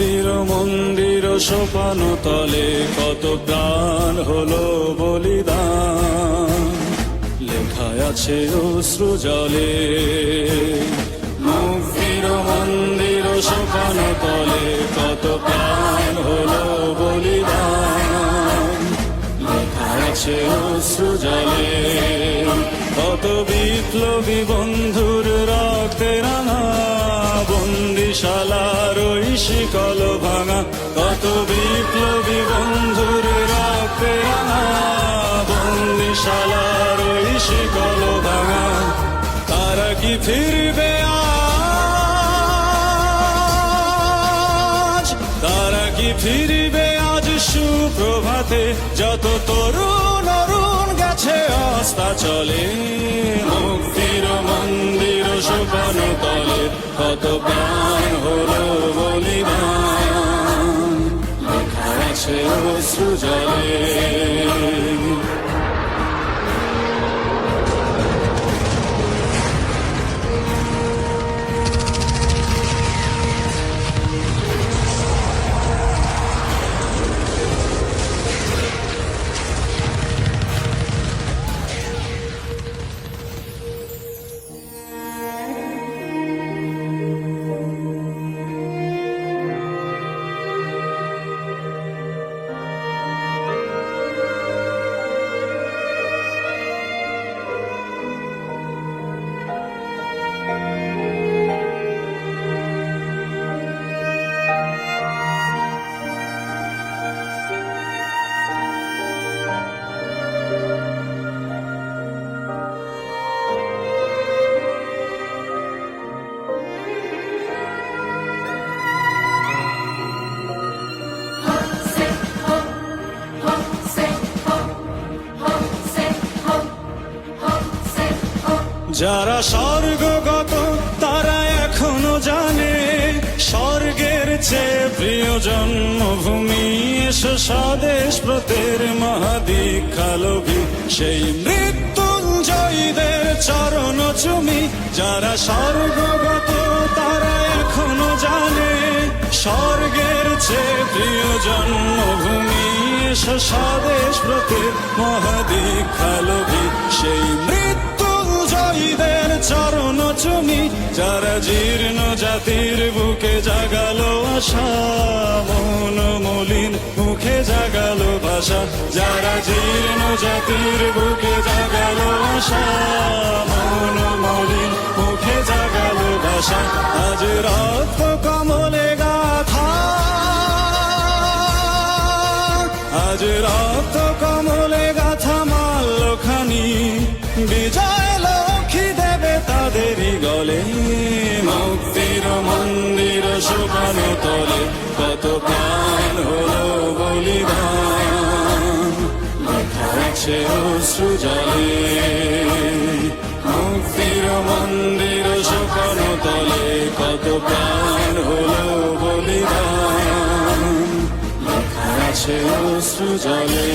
মুক্তির মন্দির সোপান তলে কত প্রাণ হলো বলিদান, লেখায় আছে অশ্রু জলে। মুক্তির মন্দির সোপান তলে কত প্রাণ হলো বলিদান, লেখায় আছে অশ্রু জলে। কত বিপ্লবী বন্ধুর রক্তে রাঙা বন্দিশালার ওই শিকল ভাঙা, কত বিপ্লবী বন্ধুর রক্তে রাঙা বন্দিশালার ওই শিকল ভাঙা। তারা কি ফিরবে আজ, তারা কি ফিরবে আজ সুপ্রভাতে, যত তরুণ অরুণ গেছে অস্তা চলে। মুক্তির মন্দির সোপান তলে কত প্রাণ হলো বলিদান, লেখা আছে অশ্রু জলে। যারা স্বর্গগত তারা এখনো জানে, স্বর্গের চেয়ে প্রিয় জন্মভূমি। এসো স্বদেশ ব্রতের মহাদীক্ষালোভী, সেই মৃত্যুঞ্জয়ীদের চরণ চুমি। যারা স্বর্গগত তারা এখনো জানে, স্বর্গের চেয়ে প্রিয় জন্মভূমি। এসো স্বদেশ ব্রতের মহাদীক্ষালোভী, সেই মৃত্যুঞ্জয়ীদের চরণ চুমি। যারা জীর্ণ জাতির বুকে জাগালো আশা, মন মলিন মুখে জাগালো ভাষা। যারা জীর্ণ জাতির বুকে জাগালো আশা, মন মলিন মুখে জাগালো ভাষা। আজ রক্ত কমলে গাথা, আজ রক্ত কমলে গাথা মাল্যখানি, বিজয় লক্ষ্মী দেবে তাদেরই গলে। মুক্তির মন্দির সোপান তলে কত প্রাণ হলো বলিদান, লেখা আছে অশ্রু জলে। মুক্তির মন্দির সোপান তলে কত প্রাণ হলো বলিদান, লেখা আছে অশ্রু জলে।